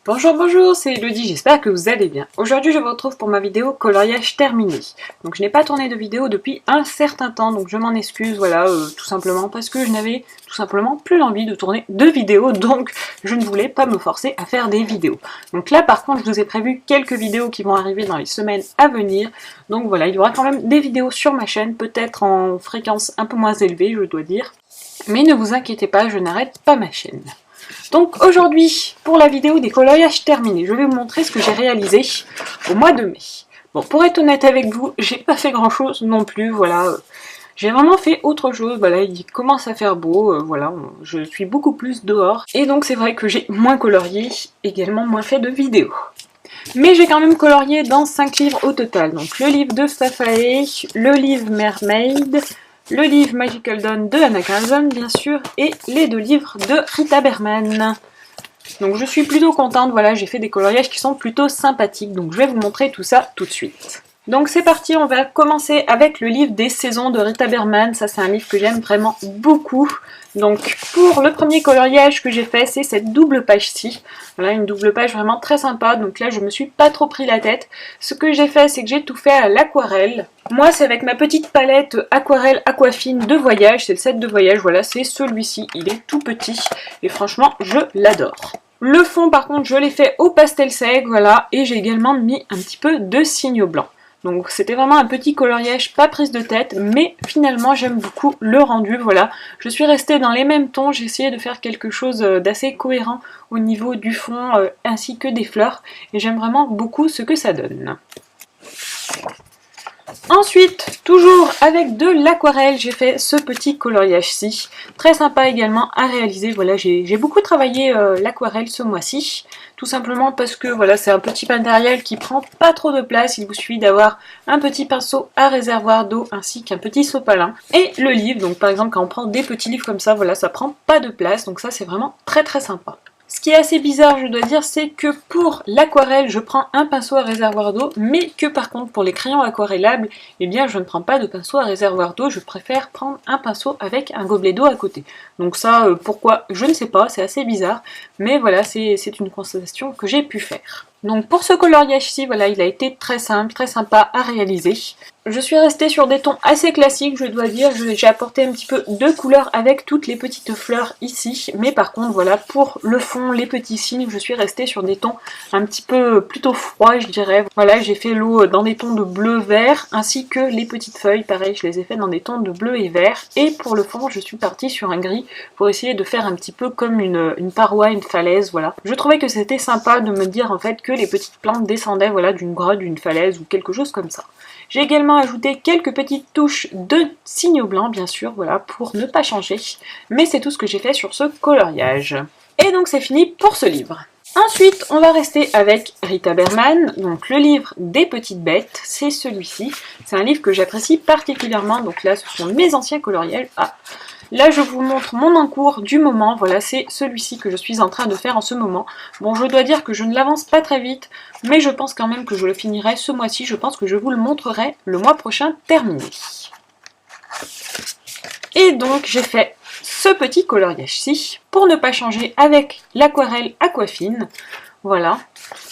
Bonjour, bonjour, c'est Elodie, j'espère que vous allez bien. Aujourd'hui, je vous retrouve pour ma vidéo coloriage terminé. Donc, je n'ai pas tourné de vidéo depuis un certain temps, donc je m'en excuse, voilà, tout simplement parce que je n'avais tout simplement plus l'envie de tourner de vidéos, donc je ne voulais pas me forcer à faire des vidéos. Donc là, par contre, je vous ai prévu quelques vidéos qui vont arriver dans les semaines à venir. Donc voilà, il y aura quand même des vidéos sur ma chaîne, peut-être en fréquence un peu moins élevée, je dois dire. Mais ne vous inquiétez pas, je n'arrête pas ma chaîne. Donc aujourd'hui, pour la vidéo des coloriages terminés, je vais vous montrer ce que j'ai réalisé au mois de mai. Bon, pour être honnête avec vous, j'ai pas fait grand chose non plus, voilà. J'ai vraiment fait autre chose, voilà, il commence à faire beau, voilà, je suis beaucoup plus dehors. Et donc c'est vrai que j'ai moins colorié, également moins fait de vidéos. Mais j'ai quand même colorié dans 5 livres au total. Donc le livre de Safaé, le livre Mermaid, le livre Magical Dawn de Anna Carlson, bien sûr, et les 2 livres de Rita Berman. Donc je suis plutôt contente, voilà, j'ai fait des coloriages qui sont plutôt sympathiques, donc je vais vous montrer tout ça tout de suite. Donc c'est parti, on va commencer avec le livre des saisons de Rita Berman. Ça c'est un livre que j'aime vraiment beaucoup. Donc pour le premier coloriage que j'ai fait, c'est cette double page-ci. Voilà, une double page vraiment très sympa. Donc là je me suis pas trop pris la tête. Ce que j'ai fait, c'est que j'ai tout fait à l'aquarelle. Moi c'est avec ma petite palette aquarelle aquafine de voyage. C'est le set de voyage, voilà, c'est celui-ci. Il est tout petit et franchement je l'adore. Le fond par contre je l'ai fait au pastel sec, voilà, et j'ai également mis un petit peu de signo blanc. Donc c'était vraiment un petit coloriage, pas prise de tête, mais finalement j'aime beaucoup le rendu, voilà. Je suis restée dans les mêmes tons, j'ai essayé de faire quelque chose d'assez cohérent au niveau du fond ainsi que des fleurs, et j'aime vraiment beaucoup ce que ça donne. Ensuite, toujours avec de l'aquarelle, j'ai fait ce petit coloriage-ci. Très sympa également à réaliser. Voilà, j'ai beaucoup travaillé l'aquarelle ce mois-ci. Tout simplement parce que voilà, c'est un petit matériel qui prend pas trop de place. Il vous suffit d'avoir un petit pinceau à réservoir d'eau ainsi qu'un petit sopalin. Et le livre, donc par exemple quand on prend des petits livres comme ça, voilà, ça prend pas de place. Donc ça c'est vraiment très très sympa. Ce qui est assez bizarre, je dois dire, c'est que pour l'aquarelle, je prends un pinceau à réservoir d'eau, mais que par contre pour les crayons aquarellables, eh bien je ne prends pas de pinceau à réservoir d'eau, je préfère prendre un pinceau avec un gobelet d'eau à côté. Donc ça, pourquoi, je ne sais pas, c'est assez bizarre, mais voilà, c'est une constatation que j'ai pu faire. Donc pour ce coloriage-ci, voilà, il a été très simple, très sympa à réaliser. Je suis restée sur des tons assez classiques, je dois dire. J'ai apporté un petit peu de couleur avec toutes les petites fleurs ici. Mais par contre, voilà, pour le fond, les petits signes, je suis restée sur des tons un petit peu plutôt froids, je dirais. Voilà, j'ai fait l'eau dans des tons de bleu-vert, ainsi que les petites feuilles. Pareil, je les ai fait dans des tons de bleu et vert. Et pour le fond, je suis partie sur un gris pour essayer de faire un petit peu comme une paroi, une falaise, voilà. Je trouvais que c'était sympa de me dire en fait que les petites plantes descendaient, voilà, d'une grotte, d'une falaise ou quelque chose comme ça. J'ai également ajouté quelques petites touches de signo blanc, bien sûr, voilà, pour ne pas changer. Mais c'est tout ce que j'ai fait sur ce coloriage. Et donc c'est fini pour ce livre. Ensuite, on va rester avec Rita Berman, donc le livre des petites bêtes, c'est celui-ci. C'est un livre que j'apprécie particulièrement, donc là ce sont mes anciens coloriages. Ah, là je vous montre mon encours du moment, voilà c'est celui-ci que je suis en train de faire en ce moment. Bon, je dois dire que je ne l'avance pas très vite, mais je pense quand même que je le finirai ce mois-ci, je pense que je vous le montrerai le mois prochain terminé. Et donc j'ai fait ce petit coloriage-ci, pour ne pas changer avec l'aquarelle aquafine, voilà.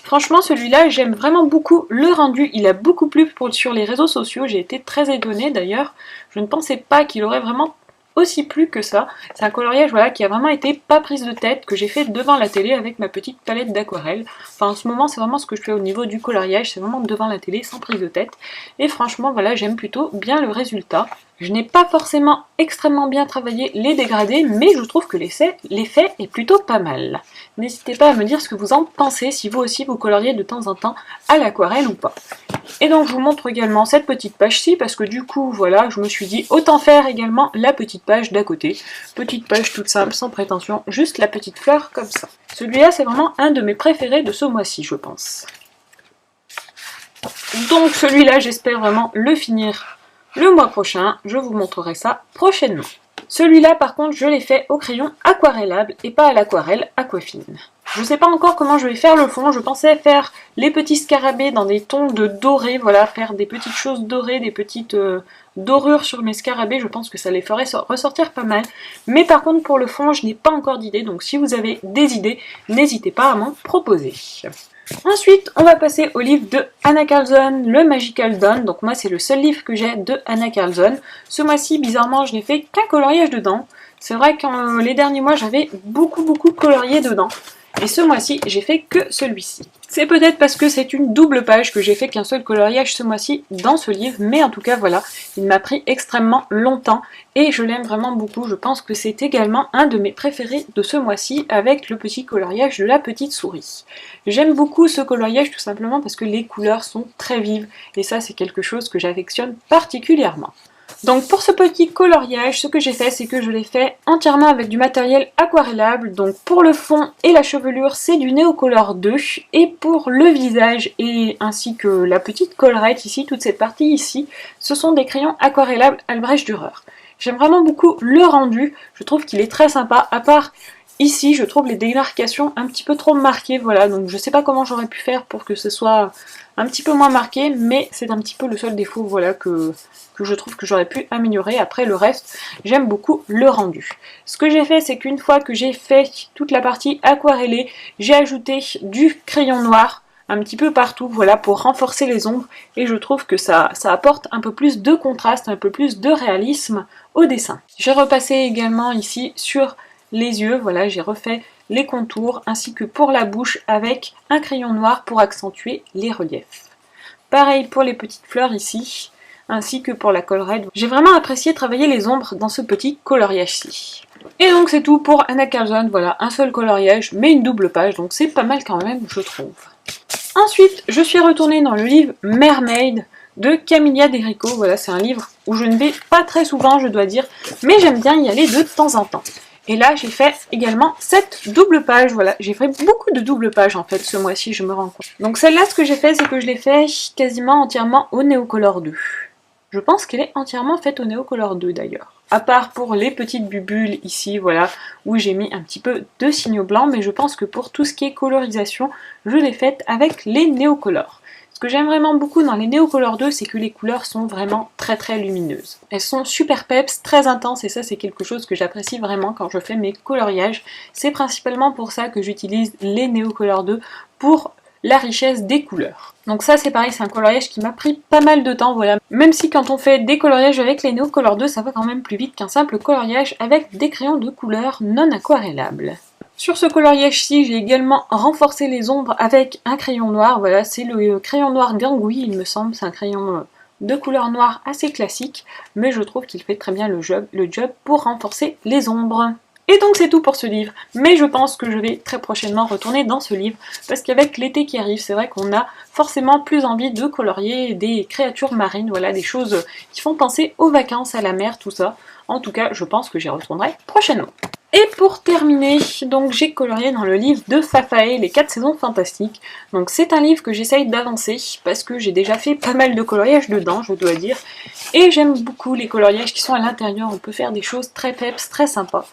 Franchement celui-là j'aime vraiment beaucoup le rendu, il a beaucoup plu sur les réseaux sociaux, j'ai été très étonnée d'ailleurs, je ne pensais pas qu'il aurait vraiment aussi plu que ça. C'est un coloriage voilà, qui a vraiment été pas prise de tête, que j'ai fait devant la télé avec ma petite palette d'aquarelle. Enfin en ce moment c'est vraiment ce que je fais au niveau du coloriage, c'est vraiment devant la télé sans prise de tête. Et franchement voilà, j'aime plutôt bien le résultat. Je n'ai pas forcément extrêmement bien travaillé les dégradés, mais je trouve que l'effet est plutôt pas mal. N'hésitez pas à me dire ce que vous en pensez, si vous aussi vous coloriez de temps en temps à l'aquarelle ou pas. Et donc je vous montre également cette petite page-ci, parce que du coup, voilà, je me suis dit autant faire également la petite page d'à côté. Petite page toute simple, sans prétention, juste la petite fleur comme ça. Celui-là, c'est vraiment un de mes préférés de ce mois-ci, je pense. Donc celui-là, j'espère vraiment le finir le mois prochain, je vous montrerai ça prochainement. Celui-là par contre je l'ai fait au crayon aquarellable et pas à l'aquarelle aquafine. Je ne sais pas encore comment je vais faire le fond, je pensais faire les petits scarabées dans des tons de doré, voilà, faire des petites choses dorées, des petites dorures sur mes scarabées, je pense que ça les ferait ressortir pas mal. Mais par contre pour le fond, je n'ai pas encore d'idée, donc si vous avez des idées, n'hésitez pas à m'en proposer. Ensuite, on va passer au livre de Anna Carlson, le Magical Dawn. Donc moi, c'est le seul livre que j'ai de Anna Carlson. Ce mois-ci, bizarrement, je n'ai fait qu'un coloriage dedans. C'est vrai que les derniers mois, j'avais beaucoup colorié dedans. Et ce mois-ci, j'ai fait que celui-ci. C'est peut-être parce que c'est une double page que j'ai fait qu'un seul coloriage ce mois-ci dans ce livre, mais en tout cas voilà, il m'a pris extrêmement longtemps et je l'aime vraiment beaucoup. Je pense que c'est également un de mes préférés de ce mois-ci avec le petit coloriage de la petite souris. J'aime beaucoup ce coloriage tout simplement parce que les couleurs sont très vives et ça c'est quelque chose que j'affectionne particulièrement. Donc pour ce petit coloriage, ce que j'ai fait, c'est que je l'ai fait entièrement avec du matériel aquarellable. Donc pour le fond et la chevelure, c'est du Neocolor 2. Et pour le visage et ainsi que la petite collerette ici, toute cette partie ici, ce sont des crayons aquarellables Albrecht Dürer. J'aime vraiment beaucoup le rendu, je trouve qu'il est très sympa, à part ici, je trouve les démarcations un petit peu trop marquées, voilà, donc je sais pas comment j'aurais pu faire pour que ce soit un petit peu moins marqué, mais c'est un petit peu le seul défaut, voilà, que je trouve que j'aurais pu améliorer. Après le reste, j'aime beaucoup le rendu. Ce que j'ai fait, c'est qu'une fois que j'ai fait toute la partie aquarellée, j'ai ajouté du crayon noir un petit peu partout, voilà, pour renforcer les ombres, et je trouve que ça apporte un peu plus de contraste, un peu plus de réalisme au dessin. J'ai repassé également ici sur les yeux, voilà, j'ai refait les contours ainsi que pour la bouche avec un crayon noir pour accentuer les reliefs. Pareil pour les petites fleurs ici, ainsi que pour la collerette. J'ai vraiment apprécié travailler les ombres dans ce petit coloriage-ci. Et donc c'est tout pour Anna Carlson, voilà, un seul coloriage, mais une double page, donc c'est pas mal quand même, je trouve. Ensuite, je suis retournée dans le livre Mermaid de Camilla D'Errico. Voilà, c'est un livre où je ne vais pas très souvent, je dois dire, mais j'aime bien y aller de temps en temps. Et là, j'ai fait également cette double page, voilà, j'ai fait beaucoup de doubles pages en fait ce mois-ci, je me rends compte. Donc celle-là, ce que j'ai fait, c'est que je l'ai fait quasiment entièrement au Neocolor 2. Je pense qu'elle est entièrement faite au Neocolor 2 d'ailleurs. À part pour les petites bubules ici, voilà, où j'ai mis un petit peu de signaux blancs, mais je pense que pour tout ce qui est colorisation, je l'ai faite avec les Neocolor. Ce que j'aime vraiment beaucoup dans les Neocolor 2, c'est que les couleurs sont vraiment très lumineuses. Elles sont super peps, très intenses, et ça c'est quelque chose que j'apprécie vraiment quand je fais mes coloriages. C'est principalement pour ça que j'utilise les Neocolor 2, pour la richesse des couleurs. Donc ça c'est pareil, c'est un coloriage qui m'a pris pas mal de temps, voilà. Même si quand on fait des coloriages avec les Neocolor 2, ça va quand même plus vite qu'un simple coloriage avec des crayons de couleur non aquarellables. Sur ce coloriage-ci, j'ai également renforcé les ombres avec un crayon noir, voilà, c'est le crayon noir Gangui, il me semble, c'est un crayon de couleur noire assez classique, mais je trouve qu'il fait très bien le job pour renforcer les ombres. Et donc c'est tout pour ce livre, mais je pense que je vais très prochainement retourner dans ce livre, parce qu'avec l'été qui arrive, c'est vrai qu'on a forcément plus envie de colorier des créatures marines, voilà, des choses qui font penser aux vacances, à la mer, tout ça. En tout cas, je pense que j'y retournerai prochainement. Et pour terminer, donc j'ai colorié dans le livre de Fafae, les 4 saisons fantastiques. Donc c'est un livre que j'essaye d'avancer, parce que j'ai déjà fait pas mal de coloriages dedans, je dois dire. Et j'aime beaucoup les coloriages qui sont à l'intérieur, on peut faire des choses très peps, très sympas.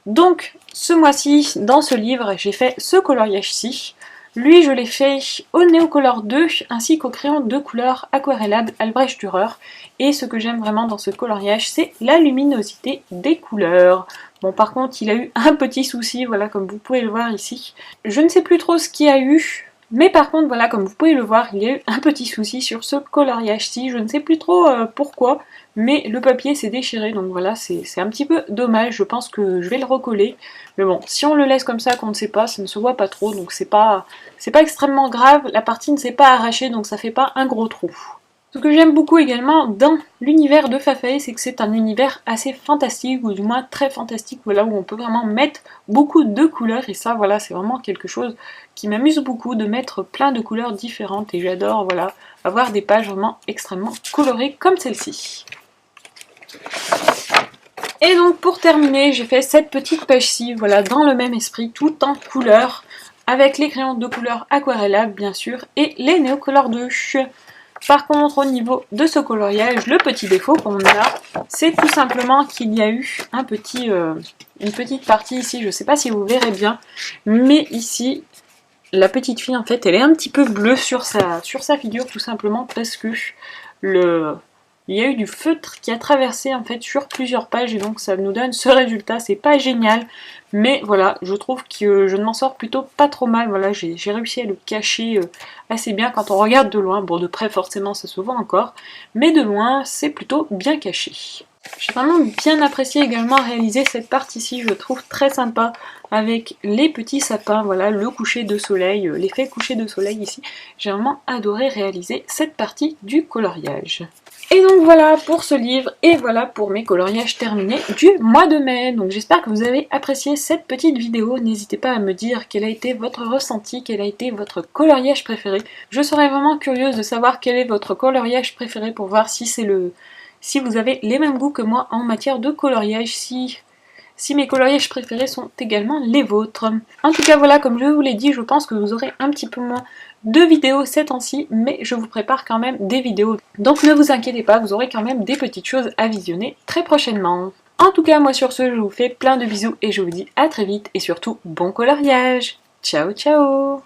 Donc, ce mois-ci, dans ce livre, j'ai fait ce coloriage-ci. Lui, je l'ai fait au Neocolor 2, ainsi qu'au crayon de couleur aquarellable Albrecht Dürer. Et ce que j'aime vraiment dans ce coloriage, c'est la luminosité des couleurs. Bon, par contre, il a eu un petit souci, voilà, comme vous pouvez le voir ici. Je ne sais plus trop ce qu'il y a eu, mais par contre, voilà, comme vous pouvez le voir, il y a eu un petit souci sur ce coloriage-ci. Je ne sais plus trop pourquoi, mais le papier s'est déchiré, donc voilà, c'est un petit peu dommage. Je pense que je vais le recoller. Mais bon, si on le laisse comme ça, qu'on ne sait pas, ça ne se voit pas trop, donc c'est pas extrêmement grave. La partie ne s'est pas arrachée, donc ça fait pas un gros trou. Ce que j'aime beaucoup également dans l'univers de Fafae, c'est que c'est un univers assez fantastique, ou du moins très fantastique, voilà, où on peut vraiment mettre beaucoup de couleurs, et ça, voilà, c'est vraiment quelque chose qui m'amuse beaucoup, de mettre plein de couleurs différentes, et j'adore, voilà, avoir des pages vraiment extrêmement colorées comme celle-ci. Et donc pour terminer, j'ai fait cette petite page-ci, voilà, dans le même esprit, tout en couleurs, avec les crayons de couleur aquarellables, bien sûr, et les Neocolor 2. Par contre, au niveau de ce coloriage, le petit défaut qu'on a, c'est tout simplement qu'il y a eu une petite partie ici, je ne sais pas si vous verrez bien, mais ici, la petite fille en fait elle est un petit peu bleue sur sa figure tout simplement parce que il y a eu du feutre qui a traversé en fait sur plusieurs pages et donc ça nous donne ce résultat. C'est pas génial, mais voilà, je trouve que je ne m'en sors plutôt pas trop mal. Voilà, j'ai réussi à le cacher assez bien quand on regarde de loin. Bon, de près forcément ça se voit encore, mais de loin c'est plutôt bien caché. J'ai vraiment bien apprécié également réaliser cette partie-ci, je trouve très sympa, avec les petits sapins, voilà, le coucher de soleil, l'effet coucher de soleil ici. J'ai vraiment adoré réaliser cette partie du coloriage. Et donc voilà pour ce livre, et voilà pour mes coloriages terminés du mois de mai. Donc j'espère que vous avez apprécié cette petite vidéo. N'hésitez pas à me dire quel a été votre ressenti, quel a été votre coloriage préféré. Je serais vraiment curieuse de savoir quel est votre coloriage préféré pour voir si si vous avez les mêmes goûts que moi en matière de coloriage, si mes coloriages préférés sont également les vôtres. En tout cas voilà, comme je vous l'ai dit, je pense que vous aurez un petit peu moins de vidéos ces temps-ci, mais je vous prépare quand même des vidéos. Donc ne vous inquiétez pas, vous aurez quand même des petites choses à visionner très prochainement. En tout cas, moi sur ce, je vous fais plein de bisous et je vous dis à très vite et surtout bon coloriage. Ciao ciao.